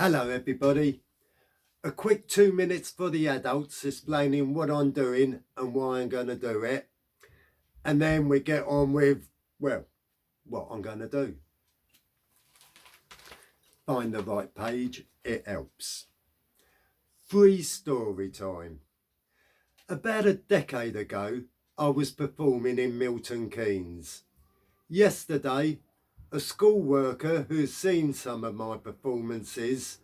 Hello everybody. A quick 2 minutes for the adults explaining what I'm doing and why I'm going to do it. And then we get on with, well, what I'm going to do. Find the right page, it helps. Free story time. About a decade ago, I was performing in Milton Keynes. Yesterday, a school worker who's seen some of my performances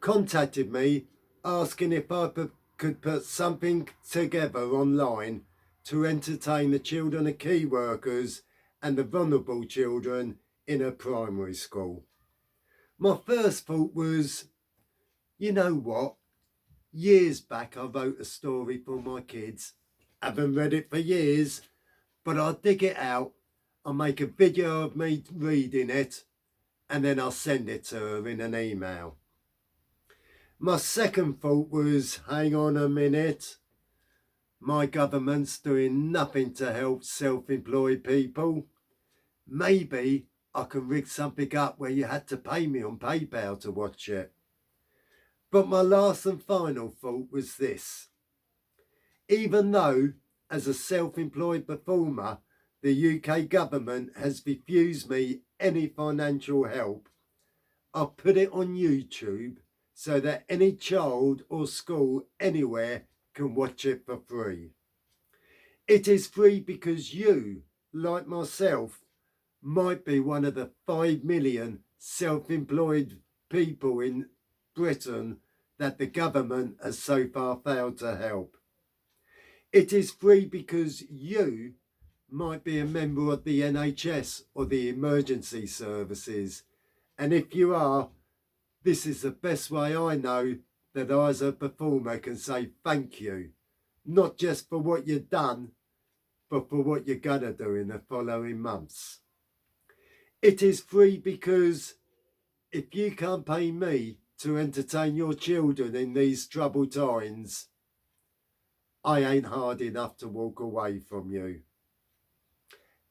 contacted me asking if I could put something together online to entertain the children of key workers and the vulnerable children in a primary school. My first thought was, you know what? Years back I wrote a story for my kids. Haven't read it for years, but I'll dig it out. I'll make a video of me reading it and then I'll send it to her in an email. My second thought was, hang on a minute, my government's doing nothing to help self-employed people. Maybe I can rig something up where you had to pay me on PayPal to watch it. But my last and final thought was this. Even though, as a self-employed performer, the UK government has refused me any financial help, I'll put it on YouTube so that any child or school anywhere can watch it for free. It is free because you, like myself, might be one of the 5 million self-employed people in Britain that the government has so far failed to help. It is free because you might be a member of the NHS or the emergency services, and if you are, this is the best way I know that I as a performer can say thank you, not just for what you've done, but for what you're going to do in the following months. It is free because if you can't pay me to entertain your children in these troubled times, I ain't hard enough to walk away from you.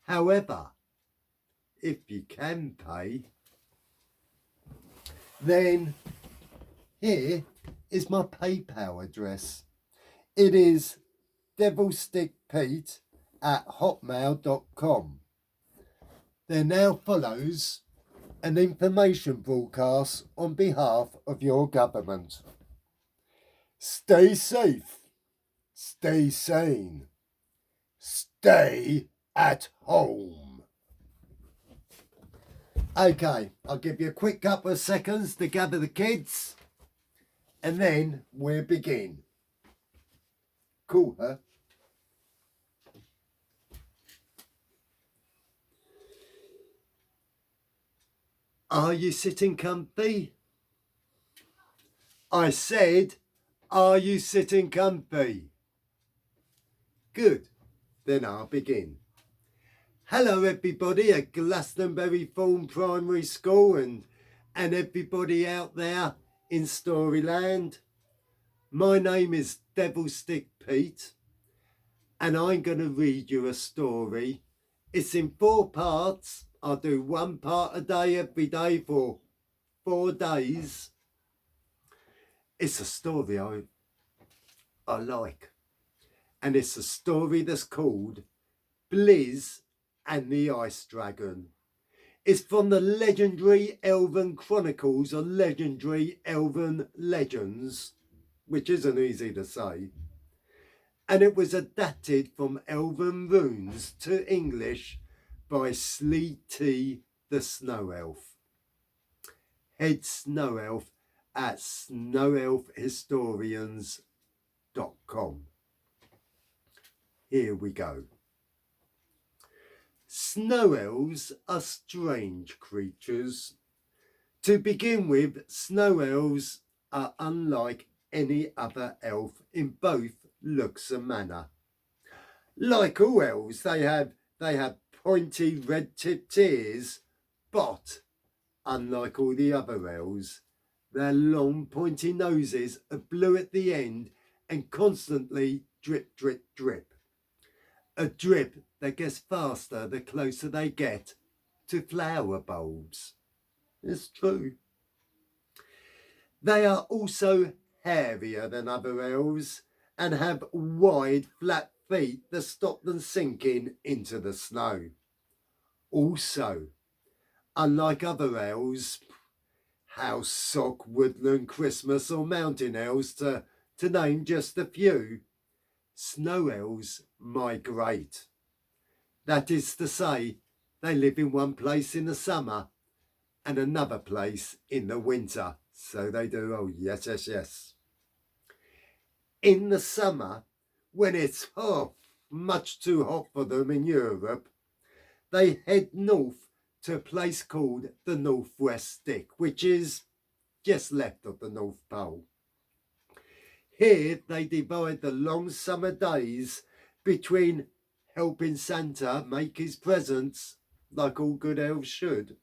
However, if you can pay, then here is my PayPal address. It is devilstickpete@hotmail.com. There now follows an information broadcast on behalf of your government. Stay safe, stay sane, stay at home. Okay, I'll give you a quick couple of seconds to gather the kids and then we'll begin. Cool, huh? Are you sitting comfy? I said, are you sitting comfy? Good, then I'll begin. Hello everybody at Glastonbury Thorn Primary School and everybody out there in Storyland. My name is Devilstick Pete and I'm going to read you a story. It's in 4 parts. I'll do 1 part a day every day for 4 days. It's a story I like, and it's a story that's called Blizz and the Ice Dragon. It's from the legendary Elven Chronicles or legendary Elven Legends, which isn't easy to say. And it was adapted from Elven runes to English by Sleety the Snow Elf. Head Snow Elf at snowelfhistorians.com. Here we go. Snow elves are strange creatures. To begin with, snow elves are unlike any other elf in both looks and manner. Like all elves, they have pointy red-tipped ears, but unlike all the other elves, their long pointy noses are blue at the end and constantly drip, drip, drip. A drip that gets faster the closer they get to flower bulbs. It's true. They are also hairier than other elves and have wide, flat feet that stop them sinking into the snow. Also, unlike other elves, house, sock, woodland, Christmas or mountain elves, to name just a few, snow elves migrate. That is to say, they live in one place in the summer and another place in the winter. So they do, oh yes, yes, yes. In the summer, when it's much too hot for them in Europe, they head north to a place called the Northwest Stick, which is just left of the North Pole. Here they divide the long summer days between helping Santa make his presents, like all good elves should,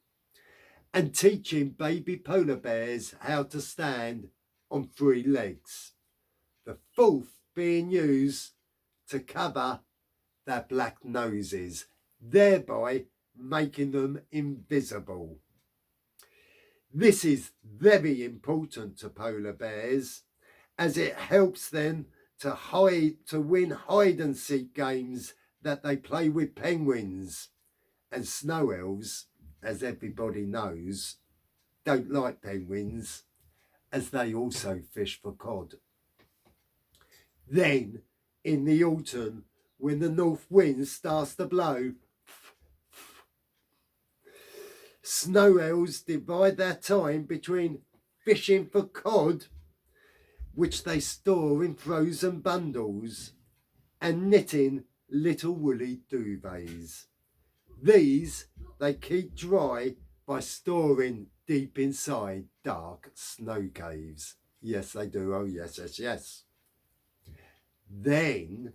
and teaching baby polar bears how to stand on 3 legs, the fourth being used to cover their black noses, thereby making them invisible. This is very important to polar bears, as it helps them to win hide and seek games that they play with penguins. And snow elves, as everybody knows, don't like penguins, as they also fish for cod. Then, in the autumn, when the north wind starts to blow, snow elves divide their time between fishing for cod, which they store in frozen bundles, and knitting little woolly duvets. These they keep dry by storing deep inside dark snow caves. Yes, they do. Oh, yes, yes, yes. Then,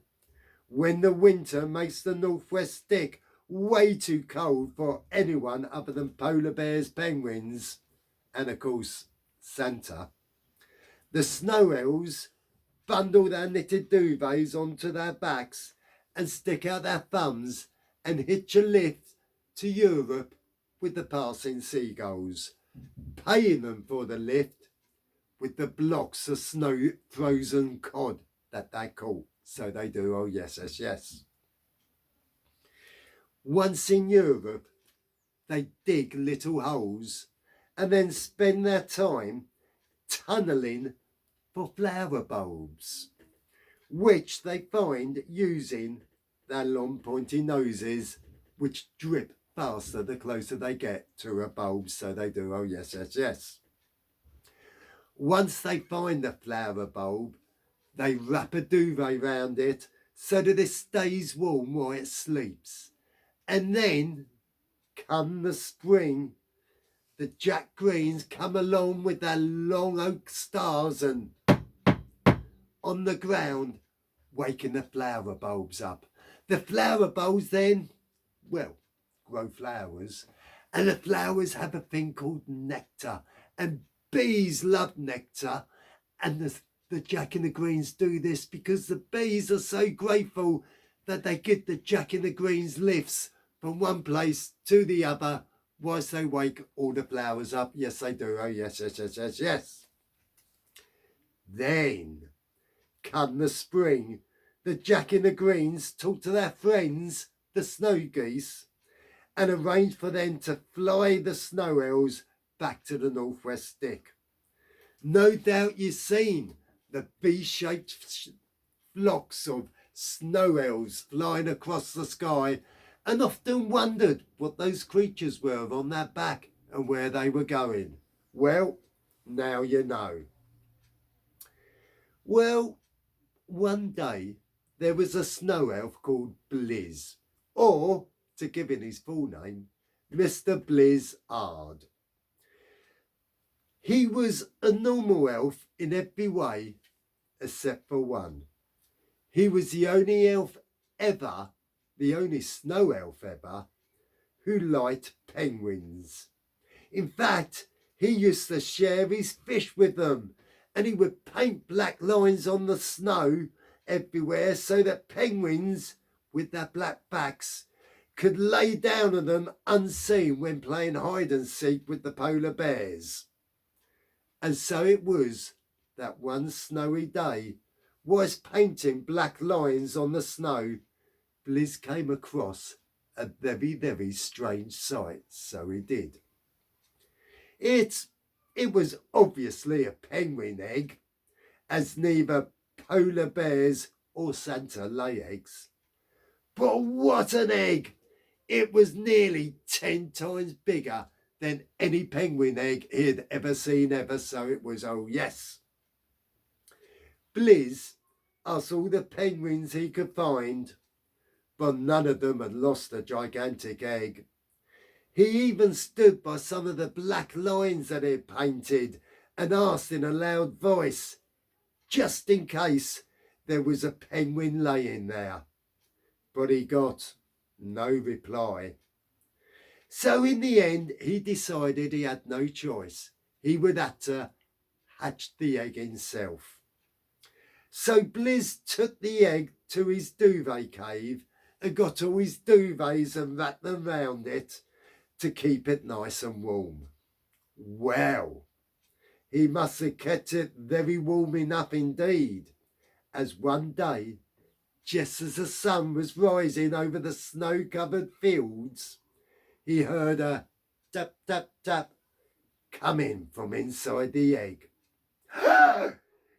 when the winter makes the Northwest Stick way too cold for anyone other than polar bears, penguins, and of course Santa, the snow elves bundle their knitted duvets onto their backs and stick out their thumbs and hitch a lift to Europe with the passing seagulls, paying them for the lift with the blocks of snow frozen cod that they caught. So they do, oh yes, yes, yes. Once in Europe, they dig little holes and then spend their time tunnelling for flower bulbs, which they find using their long pointy noses, which drip faster the closer they get to a bulb. So they do, oh yes, yes, yes. Once they find the flower bulb, they wrap a duvet round it so that it stays warm while it sleeps. And then, come the spring, the Jack Greens come along with their long oak stars and on the ground, waking the flower bulbs up. The flower bulbs then, well, grow flowers, and the flowers have a thing called nectar, and bees love nectar, and the Jack in the Greens do this because the bees are so grateful that they give the Jack in the Greens lifts from one place to the other whilst they wake all the flowers up. Yes, they do. Oh, yes, yes, yes, yes, yes. Then, come the spring, the Jack in the Greens talk to their friends, the snow geese, and arrange for them to fly the snow elves back to the Northwest Stick. No doubt you've seen the bee-shaped flocks of snow elves flying across the sky and often wondered what those creatures were on their back and where they were going. Well, now you know. Well, one day there was a snow elf called Blizz, or, to give him his full name, Mr. Blizzard. He was a normal elf in every way except for one. He was the only elf ever, the only snow elf ever, who liked penguins. In fact, he used to share his fish with them, and he would paint black lines on the snow everywhere so that penguins with their black backs could lay down on them unseen when playing hide and seek with the polar bears. And so it was that one snowy day, whilst painting black lines on the snow, Blizz came across a very, very strange sight. So he did. It was obviously a penguin egg, as neither polar bears or Santa lay eggs. But what an egg! It was nearly 10 times bigger than any penguin egg he'd ever seen ever, so it was, oh yes. Blizz asked all the penguins he could find, but none of them had lost the gigantic egg. He even stood by some of the black lines that he'd painted and asked in a loud voice, just in case there was a penguin laying there. But he got no reply. So in the end, he decided he had no choice. He would have to hatch the egg himself. So Blizz took the egg to his duvet cave and got all his duvets and wrapped them round it to keep it nice and warm. Well, he must have kept it very warm enough indeed, as one day, just as the sun was rising over the snow-covered fields, he heard a tap, tap, tap coming from inside the egg.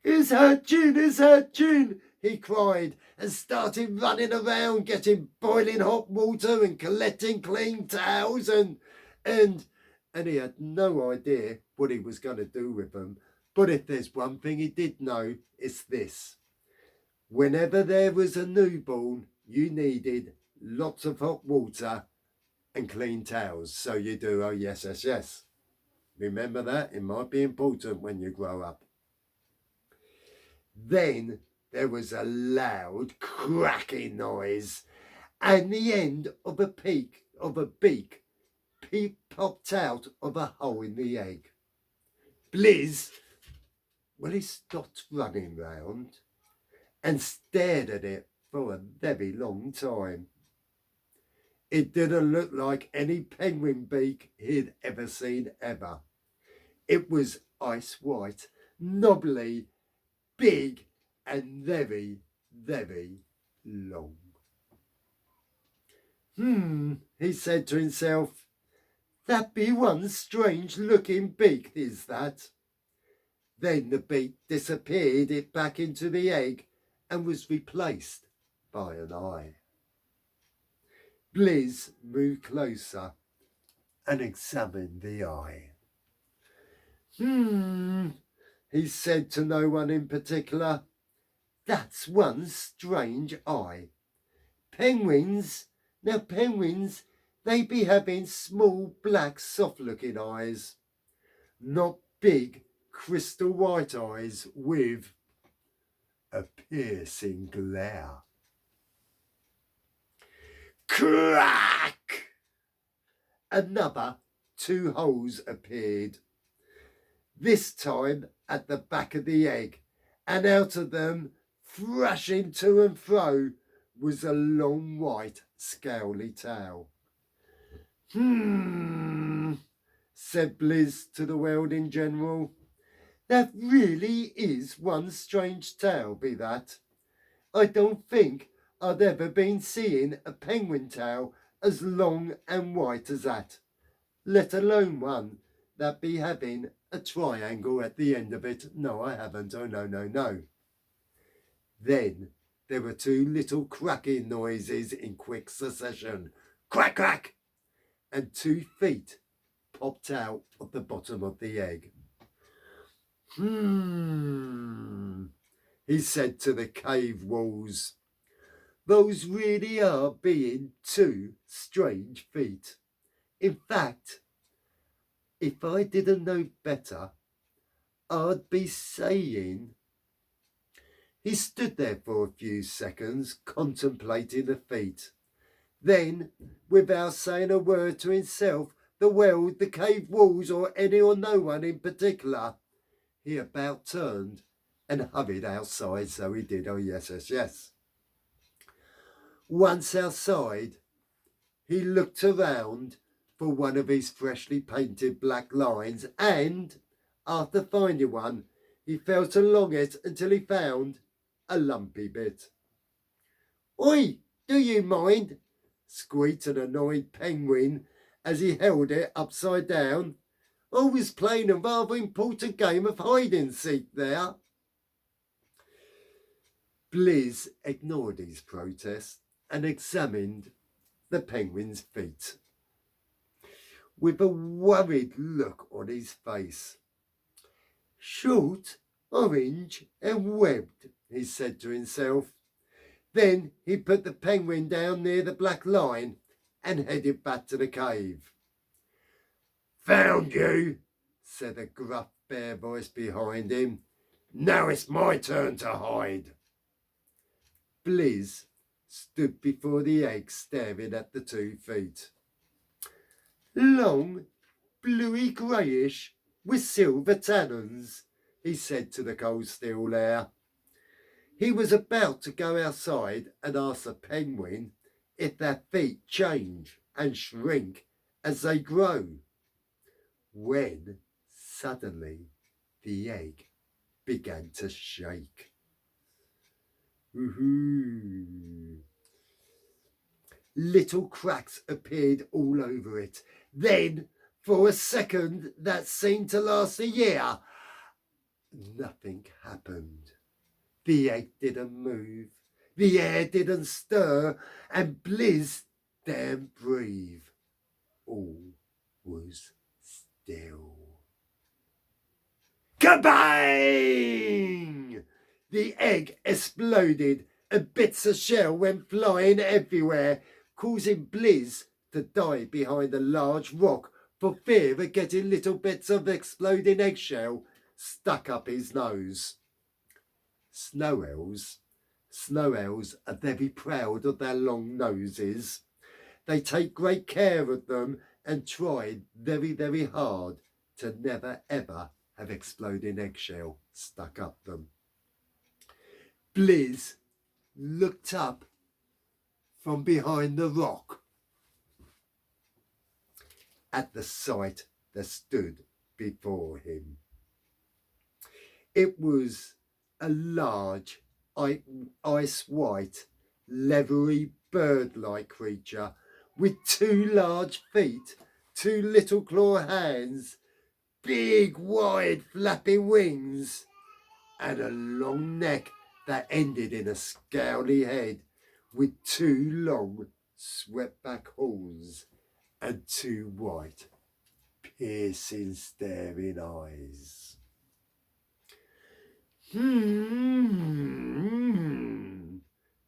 It's hatching, it's hatching, he cried, and started running around getting boiling hot water and collecting clean towels and he had no idea what he was going to do with them. But if there's one thing he did know, it's this. Whenever there was a newborn, you needed lots of hot water and clean towels. So you do, oh yes, yes, yes. Remember that, it might be important when you grow up. Then there was a loud cracking noise, and the end of a beak popped out of a hole in the egg. Blizz, well, he stopped running round and stared at it for a very long time. It didn't look like any penguin beak he'd ever seen ever. It was ice white, knobbly, big and very, very long. He said to himself, that be one strange looking beak, is that? Then the beak disappeared it back into the egg and was replaced by an eye. Blizz moved closer and examined the eye. He said to no one in particular, that's one strange eye. Penguins, they be having small, black, soft-looking eyes, not big, crystal white eyes with a piercing glare. Crack! Another 2 holes appeared, this time at the back of the egg, and out of them, thrashing to and fro, was a long white scowly tail. Said Blizz to the world in general. That really is one strange tail, be that. I don't think I'd ever been seeing a penguin tail as long and white as that, let alone one that be having a triangle at the end of it. No, I haven't. Oh, no. Then there were 2 little cracking noises in quick succession. Crack, crack! And 2 feet popped out of the bottom of the egg. He said to the cave walls, those really are being 2 strange feet. In fact, if I didn't know better, I'd be saying... He stood there for a few seconds, contemplating the feet. Then, without saying a word to himself, the world, the cave walls, or any or no one in particular, he about turned and hurried outside. So he did, oh yes, yes, yes. Once outside, he looked around for one of his freshly painted black lines and, After finding one, he felt along it until he found a lumpy bit. "Oi, do you mind?" squeaked an annoyed penguin as he held it upside down. "I was playing a rather important game of hide-and-seek there." Blizz ignored his protest and examined the penguin's feet with a worried look on his face. "Short, orange and webbed," he said to himself. Then he put the penguin down near the black line and headed back to the cave. "Found you," said a gruff bare voice behind him. "Now it's my turn to hide." Blizz stood before the egg staring at the 2 feet. "Long, bluey greyish, with silver tannins," he said to the cold steel air. He was about to go outside and ask the penguin if their feet change and shrink as they grow, when suddenly the egg began to shake. Woohoo! Little cracks appeared all over it. Then, for a second that seemed to last a year, nothing happened. The egg didn't move, the air didn't stir, and Blizz daren't breathe. All was still. Kabang! The egg exploded and bits of shell went flying everywhere, causing Blizz to dive behind a large rock for fear of getting little bits of exploding eggshell stuck up his nose. Snow elves are very proud of their long noses. They take great care of them and try very, very hard to never ever have exploding eggshell stuck up them. Blizz looked up from behind the rock at the sight that stood before him. It was a large, ice-white, leathery, bird-like creature with 2 large feet, 2 little claw hands, big, wide, flapping wings, and a long neck that ended in a scowly head with 2 long, swept-back horns and 2 white, piercing, staring eyes.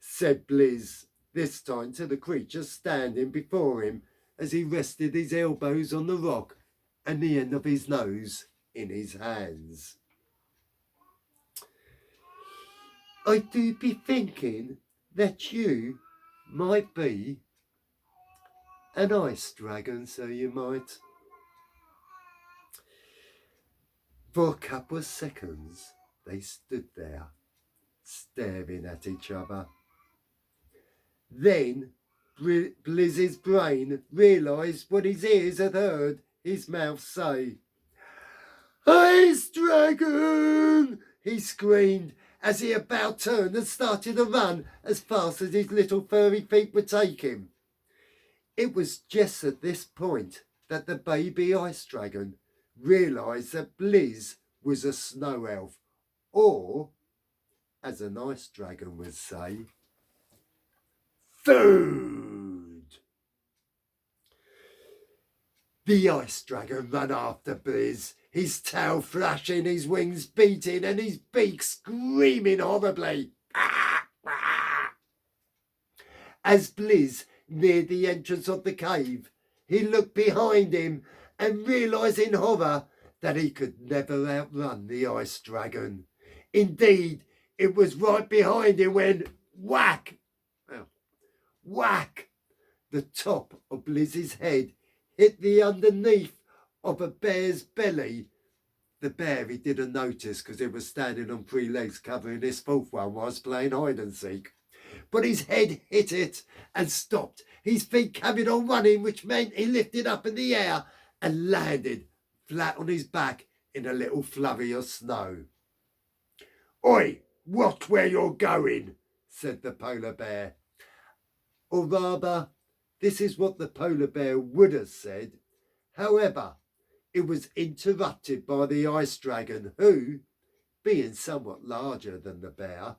Said Blizz, this time to the creature standing before him as he rested his elbows on the rock and the end of his nose in his hands. "I do be thinking that you might be an ice dragon, so you might." For a couple of seconds, they stood there, staring at each other. Then Blizz's brain realised what his ears had heard his mouth say. "Ice dragon!" he screamed as he about turned and started to run as fast as his little furry feet would take him. It was just at this point that the baby ice dragon realised that Blizz was a snow elf, or, as an ice dragon would say, food. The ice dragon ran after Blizz, his tail flashing, his wings beating, and his beak screaming horribly. As Blizz neared the entrance of the cave, he looked behind him and realised in horror that he could never outrun the ice dragon. Indeed, it was right behind him when whack! Whack! The top of Blizz's head hit the underneath of a bear's belly. The bear he didn't notice because it was standing on 3 legs covering his 4th one whilst playing hide and seek. But his head hit it and stopped. His feet carried on running, which meant he lifted up in the air and landed flat on his back in a little flurry of snow. "Oi, watch where you're going," said the polar bear. Or rather, this is what the polar bear would have said. However, it was interrupted by the ice dragon who, being somewhat larger than the bear,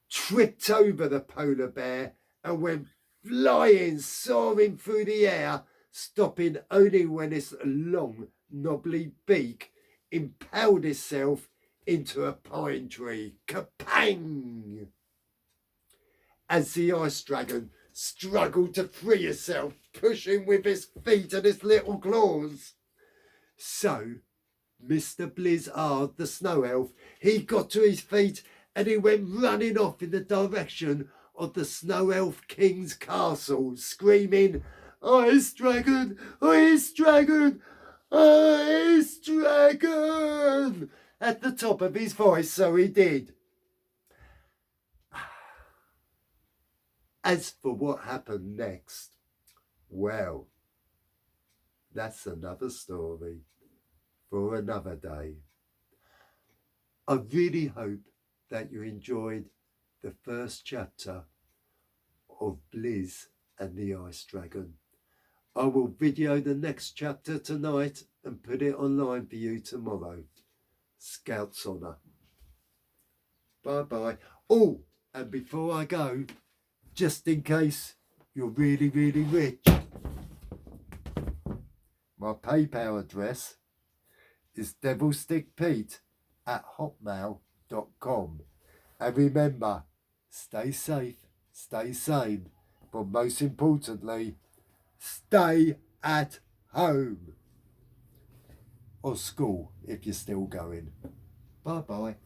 tripped over the polar bear and went flying, soaring through the air, stopping only when its long, knobbly beak impaled itself into a pine tree. Kapang! As the ice dragon struggled to free itself, pushing with its feet and its little claws. So, Mr. Blizz, the snow elf, he got to his feet and he went running off in the direction of the Snow Elf King's castle, screaming, "Ice dragon! Ice dragon! Ice dragon!" at the top of his voice, so he did. As for what happened next, well, that's another story for another day. I really hope that you enjoyed the first chapter of Blizz and the Ice Dragon. I will video the next chapter tonight and put it online for you tomorrow. Scout's honour. Bye bye. Oh, and before I go, just in case you're really, really rich, my PayPal address is devilstickpete@hotmail.com. And remember, stay safe, stay sane, but most importantly, stay at home. Or school if you're still going. Bye bye.